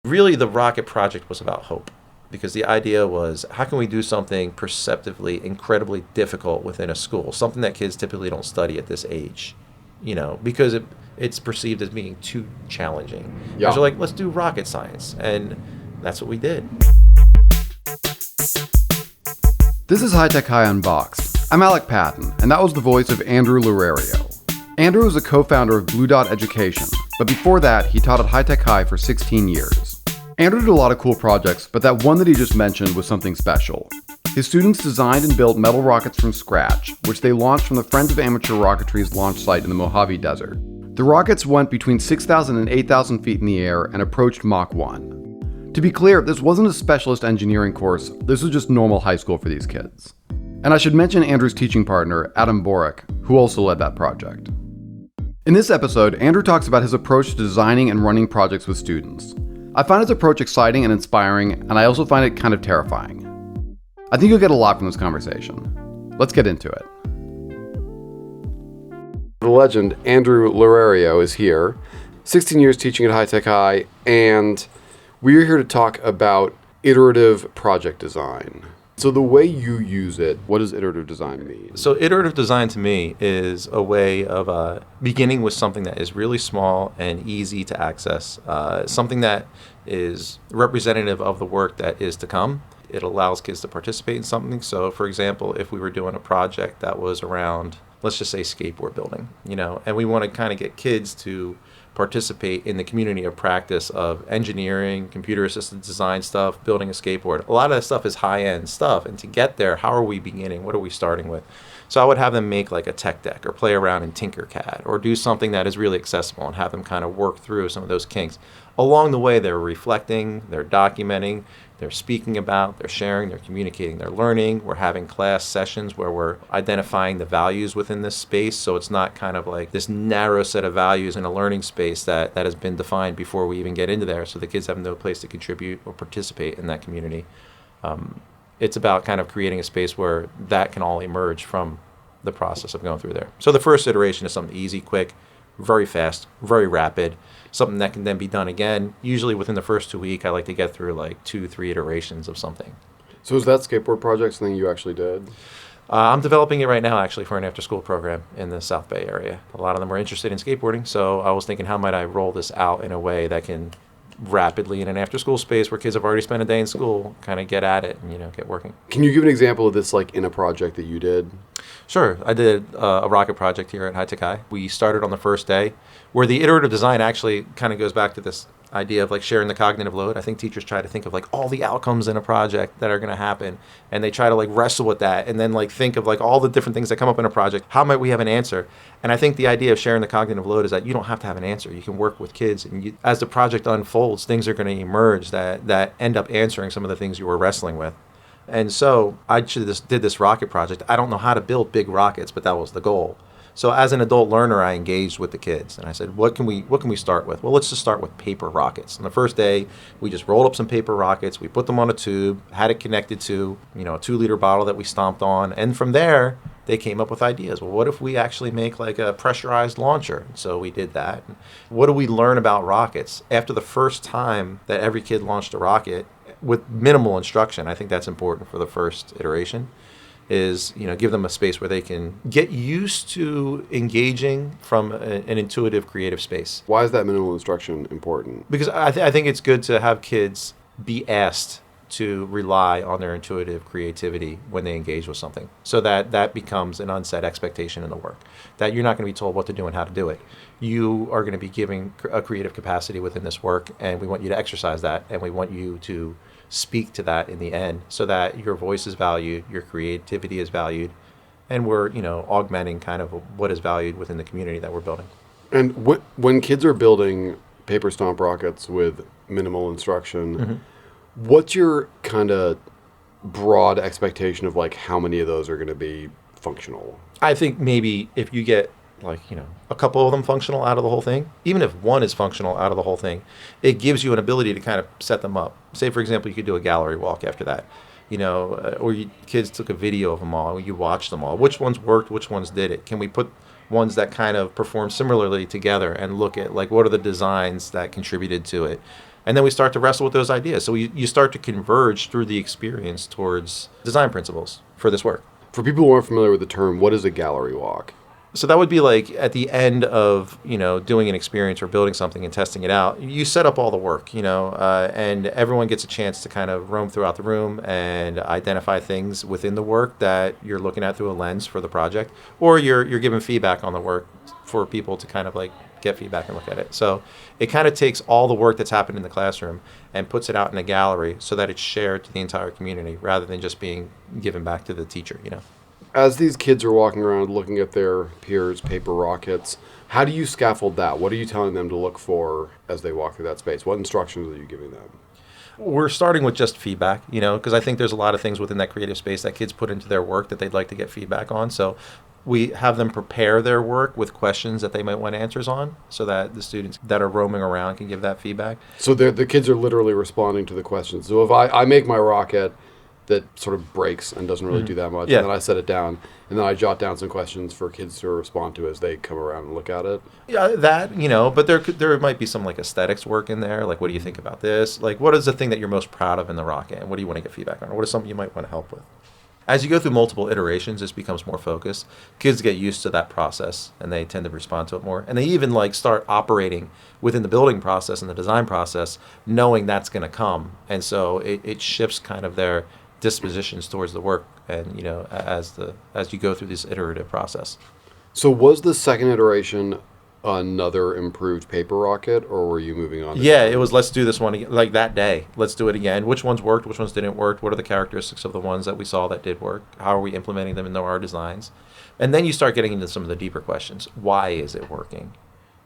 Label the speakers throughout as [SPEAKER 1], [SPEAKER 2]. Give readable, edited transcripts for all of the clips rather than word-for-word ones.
[SPEAKER 1] Really, the rocket project was about hope, because the idea was, how can we do something perceptively incredibly difficult within a school, something that kids typically don't study at this age, because it's perceived as being too challenging. And
[SPEAKER 2] Yeah.
[SPEAKER 1] so like, let's do rocket science, and that's what we did.
[SPEAKER 2] This is High Tech High Unboxed. I'm Alec Patton, and that was the voice of Andrew Lerario. Andrew is a co-founder of Blue Dot Education, but before that, he taught at High Tech High for 16 years. Andrew did a lot of cool projects, but that one that he just mentioned was something special. His students designed and built metal rockets from scratch, which they launched from the Friends of Amateur Rocketry's launch site in the Mojave Desert. The rockets went between 6,000 and 8,000 feet in the air and approached Mach 1. To be clear, this wasn't a specialist engineering course, this was just normal high school for these kids. And I should mention Andrew's teaching partner, Adam Borick, who also led that project. In this episode, Andrew talks about his approach to designing and running projects with students. I find his approach exciting and inspiring, and I also find it kind of terrifying. I think you'll get a lot from this conversation. Let's get into it. The legend, Andrew Lerario, is here. 16 years teaching at High Tech High, and we're here to talk about iterative project design. So the way you use it, what does iterative design mean?
[SPEAKER 1] So iterative design to me is a way of beginning with something that is really small and easy to access, something that is representative of the work that is to come. It allows kids to participate in something. So for example, if we were doing a project that was around, let's just say skateboard building, and we want to kind of get kids to participate in the community of practice of engineering, computer-assisted design stuff, building a skateboard. A lot of that stuff is high-end stuff, and to get there, how are we beginning? What are we starting with? So I would have them make like a tech deck or play around in Tinkercad or do something that is really accessible and have them kind of work through some of those kinks. Along the way, they're reflecting, they're documenting, they're speaking about, they're sharing, they're communicating, they're learning. We're having class sessions where we're identifying the values within this space, so it's not kind of like this narrow set of values in a learning space that has been defined before we even get into there, so the kids have no place to contribute or participate in that community. It's about kind of creating a space where that can all emerge from the process of going through there. So the first iteration is something easy, quick, very fast, very rapid, something that can then be done again. Usually within the first 2 weeks, I like to get through like 2-3 iterations of something.
[SPEAKER 2] So is that skateboard project something you actually did?
[SPEAKER 1] I'm developing it right now, actually, for an after-school program in the South Bay area. A lot of them are interested in skateboarding, so I was thinking, how might I roll this out in a way that can rapidly, in an after-school space where kids have already spent a day in school, kind of get at it and get working.
[SPEAKER 2] Can you give an example of this, like in a project that you did?
[SPEAKER 1] Sure. I did a rocket project here at High Tech High. We started on the first day, where the iterative design actually kind of goes back to this idea of like sharing the cognitive load. I think teachers try to think of like all the outcomes in a project that are going to happen, and they try to like wrestle with that and then like think of like all the different things that come up in a project. How might we have an answer? And I think the idea of sharing the cognitive load is that you don't have to have an answer. You can work with kids, and as the project unfolds, things are going to emerge that end up answering some of the things you were wrestling with. And so I did this rocket project. I don't know how to build big rockets, but that was the goal. So as an adult learner, I engaged with the kids, and I said, what can we start with? Well, let's just start with paper rockets. On the first day, we just rolled up some paper rockets. We put them on a tube, had it connected to a 2-liter bottle that we stomped on, and from there, they came up with ideas. Well, what if we actually make like a pressurized launcher? So we did that. What do we learn about rockets? After the first time that every kid launched a rocket, with minimal instruction, I think that's important for the first iteration, is give them a space where they can get used to engaging from an intuitive, creative space.
[SPEAKER 2] Why is that minimal instruction important?
[SPEAKER 1] Because I think it's good to have kids be asked to rely on their intuitive creativity when they engage with something, so that becomes an unset expectation in the work, that you're not going to be told what to do and how to do it. You are going to be giving a creative capacity within this work, and we want you to exercise that, and we want you to speak to that in the end, so that your voice is valued, your creativity is valued, and we're augmenting kind of what is valued within the community that we're building.
[SPEAKER 2] And when kids are building paper stomp rockets with minimal instruction, what's your kind of broad expectation of like how many of those are going to be functional? I
[SPEAKER 1] think maybe if you get like, a couple of them functional out of the whole thing, even if one is functional out of the whole thing, it gives you an ability to kind of set them up. Say, for example, you could do a gallery walk after that, or kids took a video of them all, you watch them all. Which ones worked, which ones did it? Can we put ones that kind of perform similarly together and look at like what are the designs that contributed to it? And then we start to wrestle with those ideas. So you start to converge through the experience towards design principles for this work.
[SPEAKER 2] For people who aren't familiar with the term, what is a gallery walk?
[SPEAKER 1] So that would be like at the end of, doing an experience or building something and testing it out, you set up all the work, and everyone gets a chance to kind of roam throughout the room and identify things within the work that you're looking at through a lens for the project, or you're giving feedback on the work for people to kind of like get feedback and look at it. So it kind of takes all the work that's happened in the classroom and puts it out in a gallery so that it's shared to the entire community rather than just being given back to the teacher,
[SPEAKER 2] As these kids are walking around looking at their peers' paper rockets, how do you scaffold that? What are you telling them to look for as they walk through that space? What instructions are you giving them?
[SPEAKER 1] We're starting with just feedback, because I think there's a lot of things within that creative space that kids put into their work that they'd like to get feedback on. So we have them prepare their work with questions that they might want answers on so that the students that are roaming around can give that feedback.
[SPEAKER 2] So the kids are literally responding to the questions. So if I make my rocket that sort of breaks and doesn't really do that much,
[SPEAKER 1] Yeah.
[SPEAKER 2] and then I set it down, and then I jot down some questions for kids to respond to as they come around and look at it.
[SPEAKER 1] Yeah, that, but there might be some like aesthetics work in there. Like, what do you think about this? Like, what is the thing that you're most proud of in the rocket? And what do you want to get feedback on? Or what is something you might want to help with? As you go through multiple iterations, this becomes more focused. Kids get used to that process and they tend to respond to it more. And they even like start operating within the building process and the design process, knowing that's going to come. And so it shifts kind of their dispositions towards the work and as you go through this iterative process.
[SPEAKER 2] So was the second iteration another improved paper rocket, or were you moving on to
[SPEAKER 1] It was let's do this one again, like that day. Let's do it again. Which ones worked, which ones didn't work, what are the characteristics of the ones that we saw that did work, how are we implementing them into our designs? And then you start getting into some of the deeper questions. Why is it working?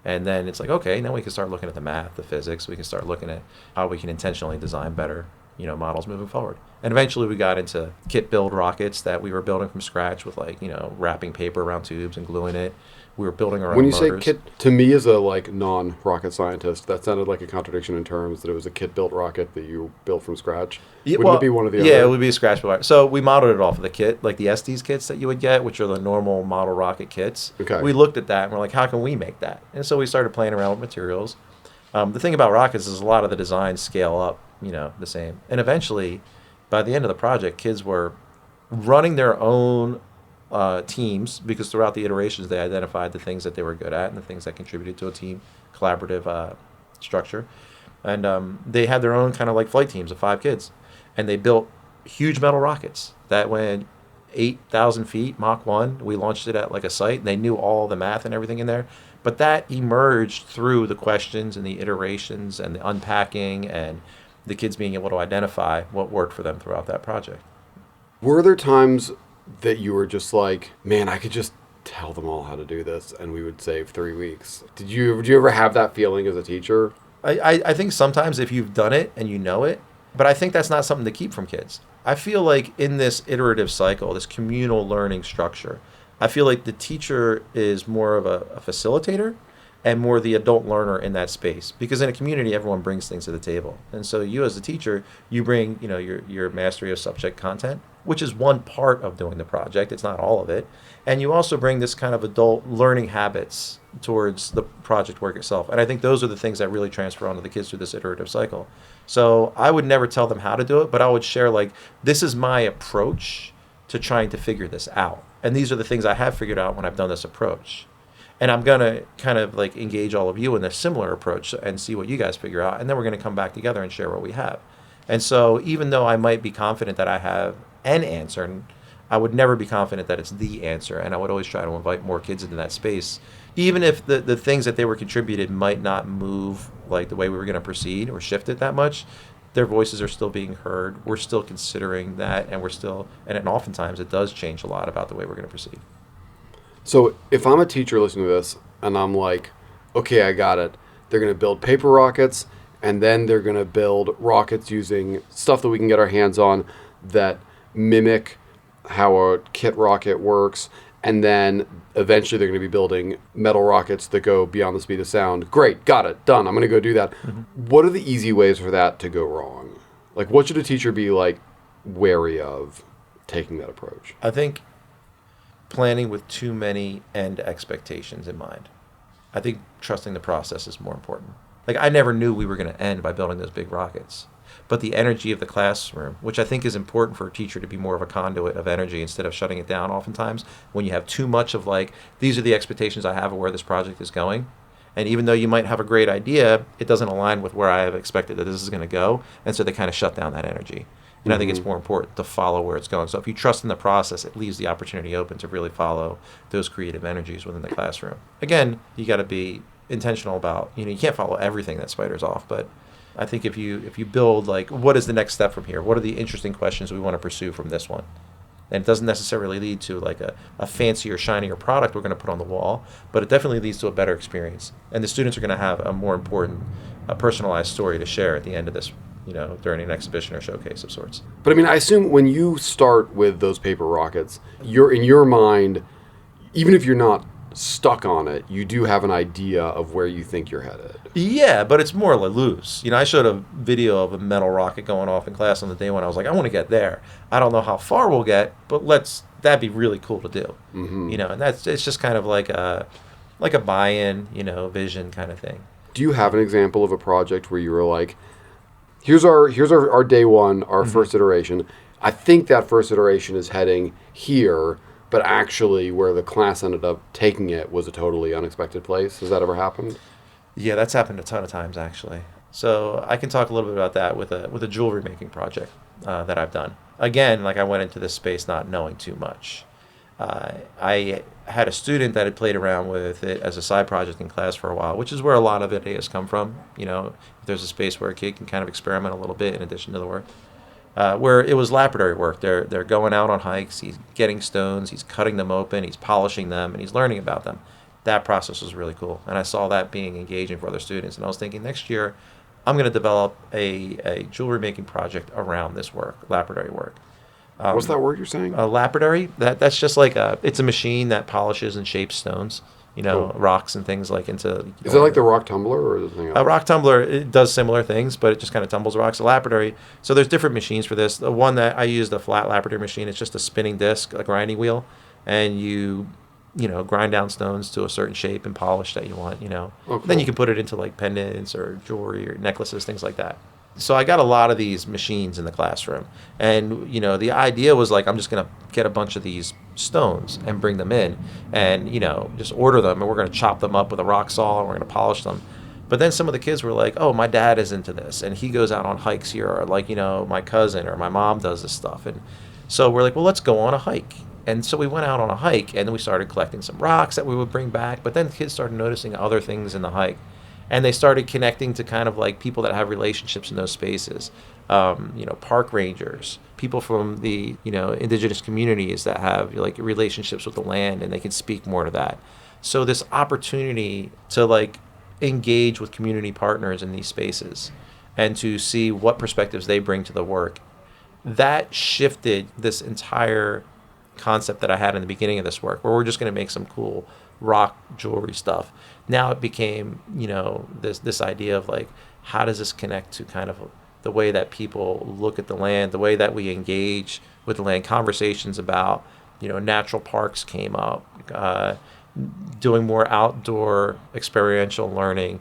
[SPEAKER 1] And then it's like, okay, now we can start looking at the math, the physics. We can start looking at how we can intentionally design better models moving forward. And eventually we got into kit build rockets that we were building from scratch with wrapping paper around tubes and gluing it. We were building our own motors.
[SPEAKER 2] When you say kit, to me as a non-rocket scientist, that sounded like a contradiction in terms that it was a kit-built rocket that you built from scratch. Wouldn't it be one of the other?
[SPEAKER 1] Yeah, it would be a scratch build. So we modeled it off of the kit, like the Estes kits that you would get, which are the normal model rocket kits.
[SPEAKER 2] Okay.
[SPEAKER 1] We looked at that and we're like, how can we make that? And so we started playing around with materials. The thing about rockets is a lot of the designs scale up, the same. And eventually, by the end of the project, kids were running their own teams, because throughout the iterations they identified the things that they were good at and the things that contributed to a team collaborative structure. And they had their own kind of like flight teams of 5 kids. And they built huge metal rockets that went 8,000 feet, Mach 1. We launched it at like a site. And they knew all the math and everything in there. But that emerged through the questions and the iterations and the unpacking and the kids being able to identify what worked for them throughout that project.
[SPEAKER 2] Were there times that you were just like, man, I could just tell them all how to do this and we would save 3 weeks? Did you ever have that feeling as a teacher?
[SPEAKER 1] I think sometimes if you've done it and you know it, but I think that's not something to keep from kids. I feel like in this iterative cycle, this communal learning structure, I feel like the teacher is more of a facilitator and more the adult learner in that space. Because in a community, everyone brings things to the table. And so you as a teacher, you bring your mastery of subject content, which is one part of doing the project. It's not all of it. And you also bring this kind of adult learning habits towards the project work itself. And I think those are the things that really transfer onto the kids through this iterative cycle. So I would never tell them how to do it, but I would share like, this is my approach to trying to figure this out. And these are the things I have figured out when I've done this approach. And I'm going to kind of like engage all of you in a similar approach and see what you guys figure out. And then we're going to come back together and share what we have. And so even though I might be confident that I have an answer, I would never be confident that it's the answer. And I would always try to invite more kids into that space. Even if the things that they were contributed might not move like the way we were going to proceed or shift it that much, their voices are still being heard. We're still considering that, and oftentimes it does change a lot about the way we're going to proceed.
[SPEAKER 2] So if I'm a teacher listening to this and I'm like, okay, I got it. They're going to build paper rockets, and then they're going to build rockets using stuff that we can get our hands on that mimic how a kit rocket works. And then eventually they're going to be building metal rockets that go beyond the speed of sound. Great, got it, done. I'm going to go do that. Mm-hmm. What are the easy ways for that to go wrong? Like, what should a teacher be like wary of taking that approach?
[SPEAKER 1] I think planning with too many end expectations in mind. I think trusting the process is more important. Like, I never knew we were going to end by building those big rockets. But the energy of the classroom, which I think is important for a teacher to be more of a conduit of energy instead of shutting it down oftentimes, when you have too much of like, these are the expectations I have of where this project is going. And even though you might have a great idea, it doesn't align with where I have expected that this is going to go. And so they kind of shut down that energy. And I think it's more important to follow where it's going. So if you trust in the process, it leaves the opportunity open to really follow those creative energies within the classroom. Again, you got to be intentional about, you can't follow everything that spiders off, but I think if you build like, what is the next step from here? What are the interesting questions we want to pursue from this one? And it doesn't necessarily lead to like a fancier, shinier product we're going to put on the wall, but it definitely leads to a better experience. And the students are going to have a more important, personalized story to share at the end of this, during an exhibition or showcase of sorts.
[SPEAKER 2] But I mean, I assume when you start with those paper rockets, you're in your mind, even if you're not stuck on it, you do have an idea of where you think you're headed.
[SPEAKER 1] Yeah, but it's more like loose. I showed a video of a metal rocket going off in class on the day when I was like, I want to get there. I don't know how far we'll get, but that'd be really cool to do. Mm-hmm. And it's just kind of like a buy-in, vision kind of thing. Do
[SPEAKER 2] you have an example of a project where you were like, here's our day one, our first iteration. I think that first iteration is heading here, but actually where the class ended up taking it was a totally unexpected place. Has that ever happened?
[SPEAKER 1] Yeah, that's happened a ton of times, actually. So I can talk a little bit about that with a jewelry making project that I've done. Again, like I went into this space not knowing too much. I had a student that had played around with it as a side project in class for a while, which is where a lot of ideas come from. If there's a space where a kid can kind of experiment a little bit in addition to the work. Where it was laboratory work. They're going out on hikes, he's getting stones, he's cutting them open, he's polishing them, and he's learning about them. That process was really cool. And I saw that being engaging for other students. And I was thinking, next year, I'm going to develop a jewelry making project around this work, lapidary work.
[SPEAKER 2] What's that word you're saying?
[SPEAKER 1] Lapidary. That's just like it's a machine that polishes and shapes stones, cool. Rocks and things like into.
[SPEAKER 2] Is it like the rock tumbler or is it something else?
[SPEAKER 1] A rock tumbler, it does similar things, but it just kind of tumbles rocks. A lapidary. So there's different machines for this. The one that I used, a flat lapidary machine, it's just a spinning disc, a grinding wheel, and you grind down stones to a certain shape and polish that you want, Oh, cool. Then you can put it into like pendants or jewelry or necklaces, things like that. So I got a lot of these machines in the classroom. And, the idea was like, I'm just going to get a bunch of these stones and bring them in and, just order them. And we're going to chop them up with a rock saw and we're going to polish them. But then some of the kids were like, oh, my dad is into this. And he goes out on hikes here. Or like, my cousin or my mom does this stuff. And so we're like, well, let's go on a hike. And so we went out on a hike and then we started collecting some rocks that we would bring back. But then the kids started noticing other things in the hike. And they started connecting to kind of like people that have relationships in those spaces, park rangers, people from the, indigenous communities that have like relationships with the land and they can speak more to that. So this opportunity to like engage with community partners in these spaces and to see what perspectives they bring to the work, that shifted this entire concept that I had in the beginning of this work, where we're just going to make some cool rock jewelry stuff. Now it became, this idea of like, how does this connect to kind of the way that people look at the land, the way that we engage with the land? Conversations about, natural parks came up, doing more outdoor experiential learning.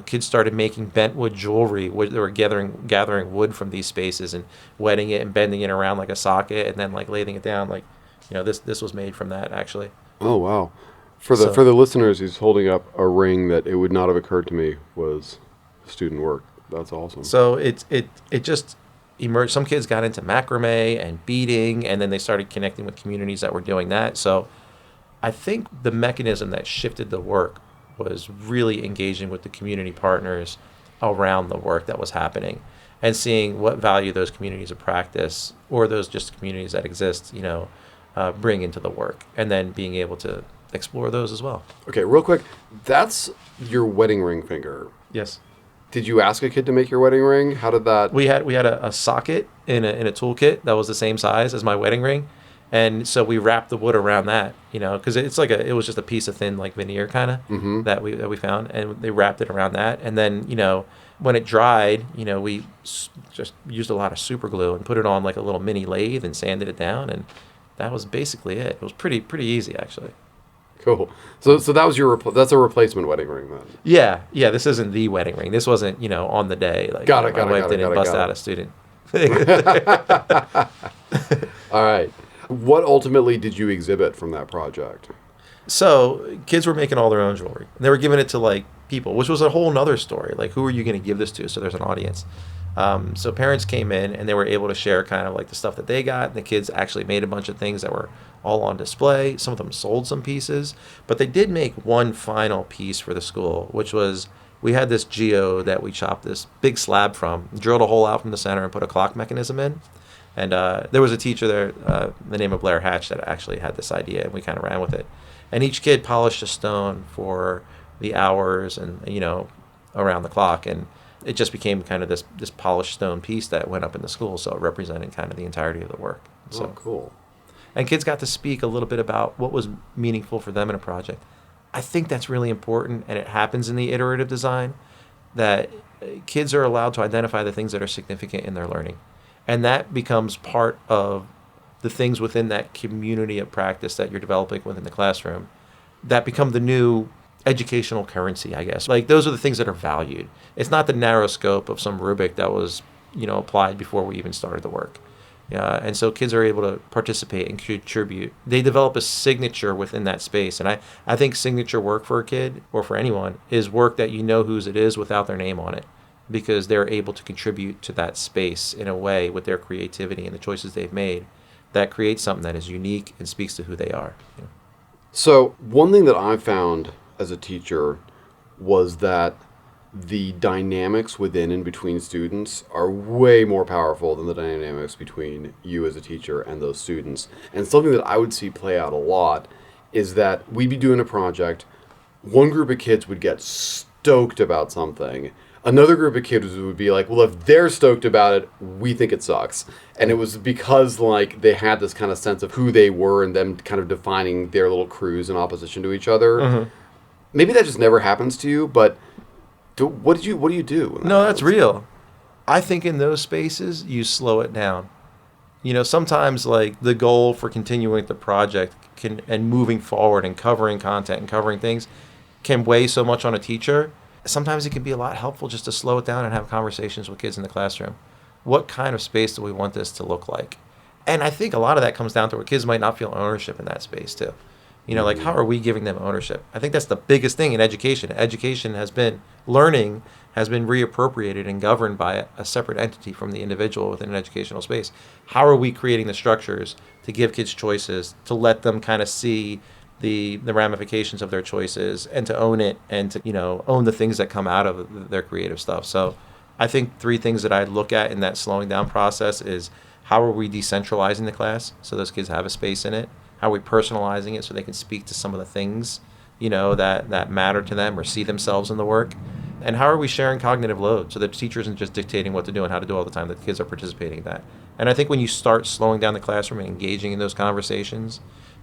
[SPEAKER 1] Kids started making bent wood jewelry. They were gathering wood from these spaces and wetting it and bending it around like a socket and then like laying it down. Like, this was made from that actually.
[SPEAKER 2] Oh, wow. For the listeners, he's holding up a ring that it would not have occurred to me was student work. That's awesome.
[SPEAKER 1] So it just emerged. Some kids got into macrame and beading, and then they started connecting with communities that were doing that. So I think the mechanism that shifted the work was really engaging with the community partners around the work that was happening and seeing what value those communities of practice or those just communities that exist, bring into the work, and then being able to explore those as well.
[SPEAKER 2] Okay, real quick, that's your wedding ring finger.
[SPEAKER 1] Yes.
[SPEAKER 2] Did you ask a kid to make your wedding ring? How did that?
[SPEAKER 1] We had a socket in a toolkit that was the same size as my wedding ring, and so we wrapped the wood around that, because it's like it was just a piece of thin like veneer kind of that we found, and they wrapped it around that, and then when it dried, we just used a lot of super glue and put it on like a little mini lathe and sanded it down, and that was basically it. It was pretty easy actually.
[SPEAKER 2] Cool. So that was that's a replacement wedding ring then.
[SPEAKER 1] Yeah, this isn't the wedding ring. This wasn't, on the day. Like, my wife didn't bust out a student.
[SPEAKER 2] All right. What ultimately did you exhibit from that project?
[SPEAKER 1] So kids were making all their own jewelry. They were giving it to like people, which was a whole nother story. Like, who are you going to give this to? So there's an audience. So parents came in and they were able to share kind of like the stuff that they got. And the kids actually made a bunch of things that were all on display. Some of them sold some pieces, but they did make one final piece for the school, which was we had this geode that we chopped this big slab from, drilled a hole out from the center and put a clock mechanism in. And there was a teacher there, the name of Blair Hatch, that actually had this idea, and we kind of ran with it. And each kid polished a stone for the hours and, around the clock. And it just became kind of this polished stone piece that went up in the school. So it represented kind of the entirety of the work. So
[SPEAKER 2] cool.
[SPEAKER 1] And kids got to speak a little bit about what was meaningful for them in a project. I think that's really important, and it happens in the iterative design, that kids are allowed to identify the things that are significant in their learning. And that becomes part of the things within that community of practice that you're developing within the classroom that become the new educational currency, I guess. Like, those are the things that are valued. It's not the narrow scope of some rubric that was, applied before we even started the work. And so kids are able to participate and contribute. They develop a signature within that space. And I think signature work for a kid or for anyone is work that whose it is without their name on it, because they're able to contribute to that space in a way with their creativity and the choices they've made that creates something that is unique and speaks to who they are.
[SPEAKER 2] So one thing that I found as a teacher was that the dynamics within and between students are way more powerful than the dynamics between you as a teacher and those students. And something that I would see play out a lot is that we'd be doing a project, one group of kids would get stoked about something, another group of kids would be like, well, if they're stoked about it, we think it sucks. And it was because like they had this kind of sense of who they were and them kind of defining their little crews in opposition to each other. Mm-hmm. Maybe that just never happens to you, but what do you do?
[SPEAKER 1] No, that's real. I think in those spaces, you slow it down. Sometimes like the goal for continuing the project and moving forward and covering content and covering things can weigh so much on a teacher. Sometimes it can be a lot helpful just to slow it down and have conversations with kids in the classroom. What kind of space do we want this to look like? And I think a lot of that comes down to where kids might not feel ownership in that space too. Like, how are we giving them ownership? I think that's the biggest thing in education. Learning has been reappropriated and governed by a separate entity from the individual within an educational space. How are we creating the structures to give kids choices, to let them kind of see the ramifications of their choices and to own it and to, own the things that come out of their creative stuff. So I think 3 things that I look at in that slowing down process is, how are we decentralizing the class so those kids have a space in it? How are we personalizing it so they can speak to some of the things, that matter to them or see themselves in the work? And how are we sharing cognitive load so that the teacher isn't just dictating what to do and how to do all the time, that the kids are participating in that? And I think when you start slowing down the classroom and engaging in those conversations,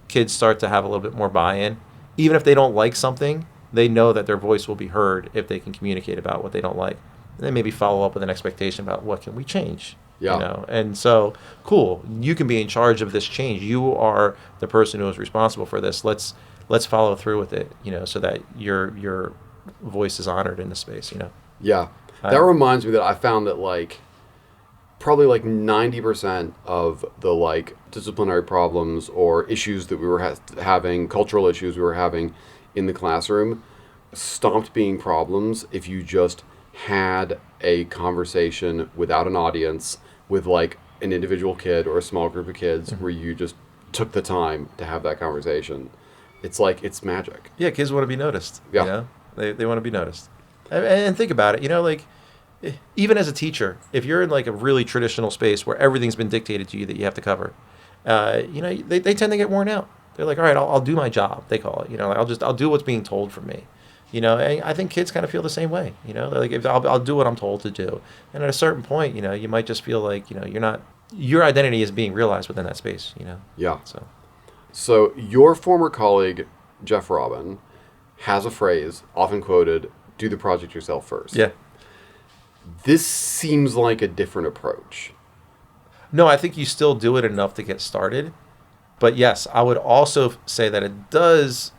[SPEAKER 1] kids start to have a little bit more buy-in. Even if they don't like something, they know that their voice will be heard if they can communicate about what they don't like. And then maybe follow up with an expectation about what can we change.
[SPEAKER 2] Yeah.
[SPEAKER 1] And so, cool, you can be in charge of this change. You are the person who is responsible for this. Let's follow through with it, so that your voice is honored in the space,
[SPEAKER 2] Yeah. That reminds me that I found that probably 90% of the disciplinary problems or issues that we were having, cultural issues we were having in the classroom, stopped being problems if you just had a conversation without an audience with an individual kid or a small group of kids, mm-hmm. where you just took the time to have that conversation. It's it's magic.
[SPEAKER 1] Yeah, kids want to be noticed.
[SPEAKER 2] Yeah.
[SPEAKER 1] They want to be noticed. And think about it, even as a teacher, if you're in a really traditional space where everything's been dictated to you that you have to cover, they tend to get worn out. They're like, all right, I'll do my job, they call it. I'll do what's being told for me. And I think kids kind of feel the same way. They're if I'll do what I'm told to do. And at a certain point, you might just feel like, your identity is being realized within that space,
[SPEAKER 2] Yeah. So your former colleague, Jeff Robin, has a phrase, often quoted, do the project yourself first.
[SPEAKER 1] Yeah.
[SPEAKER 2] This seems like a different approach.
[SPEAKER 1] No, I think you still do it enough to get started. But yes, I would also say that it does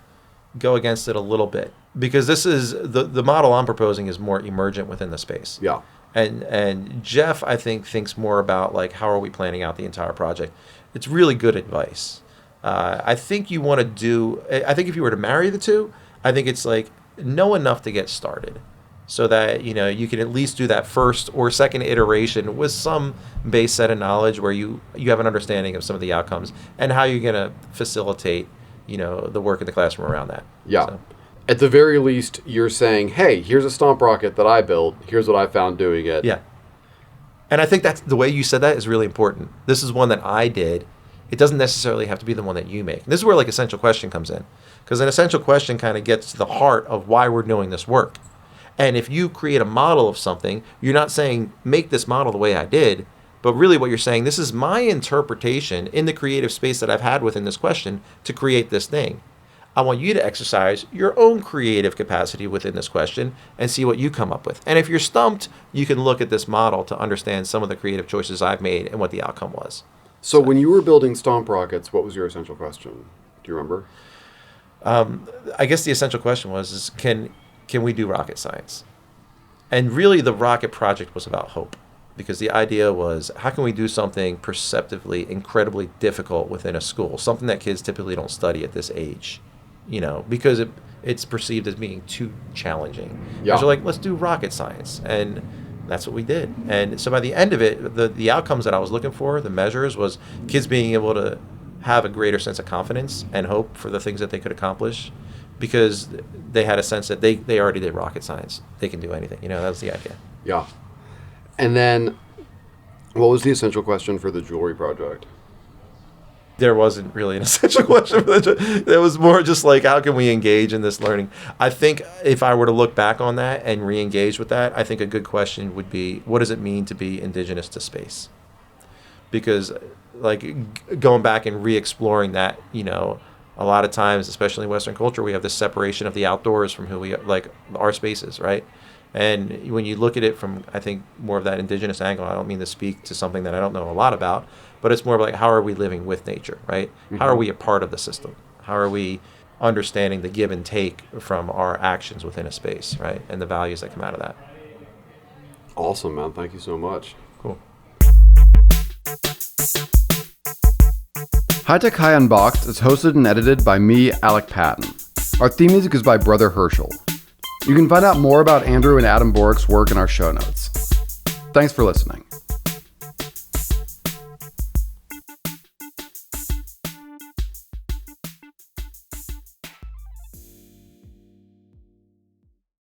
[SPEAKER 1] go against it a little bit, because this is the model I'm proposing is more emergent within the space.
[SPEAKER 2] Yeah.
[SPEAKER 1] And Jeff, I think, thinks more about like, how are we planning out the entire project? It's really good advice. I think you want to do, I think if you were to marry the two, I think it's like, know enough to get started so that, you know, you can at least do that first or second iteration with some base set of knowledge where you have an understanding of some of the outcomes and how you're going to facilitate, you know, the work in the classroom around that.
[SPEAKER 2] Yeah.
[SPEAKER 1] So.
[SPEAKER 2] At the very least, you're saying, hey, here's a stomp rocket that I built. Here's what I found doing it.
[SPEAKER 1] Yeah. And I think that's the way you said that is really important. This is one that I did. It doesn't necessarily have to be the one that you make. And this is where like essential question comes in, because an essential question kind of gets to the heart of why we're doing this work. And if you create a model of something, you're not saying make this model the way I did, but really what you're saying, this is my interpretation in the creative space that I've had within this question to create this thing. I want you to exercise your own creative capacity within this question and see what you come up with. And if you're stumped, you can look at this model to understand some of the creative choices I've made and what the outcome was.
[SPEAKER 2] So when you were building stomp rockets, what was your essential question? Do you remember?
[SPEAKER 1] I guess the essential question was, can we do rocket science? And really the rocket project was about hope, because the idea was, how can we do something perceptively incredibly difficult within a school, something that kids typically don't study at this age, you know, because it's perceived as being too challenging.
[SPEAKER 2] Yeah.
[SPEAKER 1] So like, let's do rocket science. And that's what we did. And so by the end of it, the outcomes that I was looking for, the measures, was kids being able to have a greater sense of confidence and hope for the things that they could accomplish, because they had a sense that they already did rocket science. They can do anything. You know, that was the idea.
[SPEAKER 2] Yeah. And then what was the essential question for the jewelry project?
[SPEAKER 1] There wasn't really an essential question. There was more just like, how can we engage in this learning? I think if I were to look back on that and re-engage with that, I think a good question would be, what does it mean to be indigenous to space? Because like going back and re-exploring that, you know, a lot of times, especially in Western culture, we have this separation of the outdoors from who we are, like our spaces, right? And when you look at it from, I think, more of that indigenous angle, I don't mean to speak to something that I don't know a lot about, but it's more of like, how are we living with nature, right? Mm-hmm. How are we a part of the system? How are we understanding the give and take from our actions within a space, right? And the values that come out of that.
[SPEAKER 2] Awesome, man. Thank you so much.
[SPEAKER 1] Cool.
[SPEAKER 2] High Tech High Unboxed is hosted and edited by me, Alec Patton. Our theme music is by Brother Herschel. You can find out more about Andrew and Adam Borick's work in our show notes. Thanks for listening.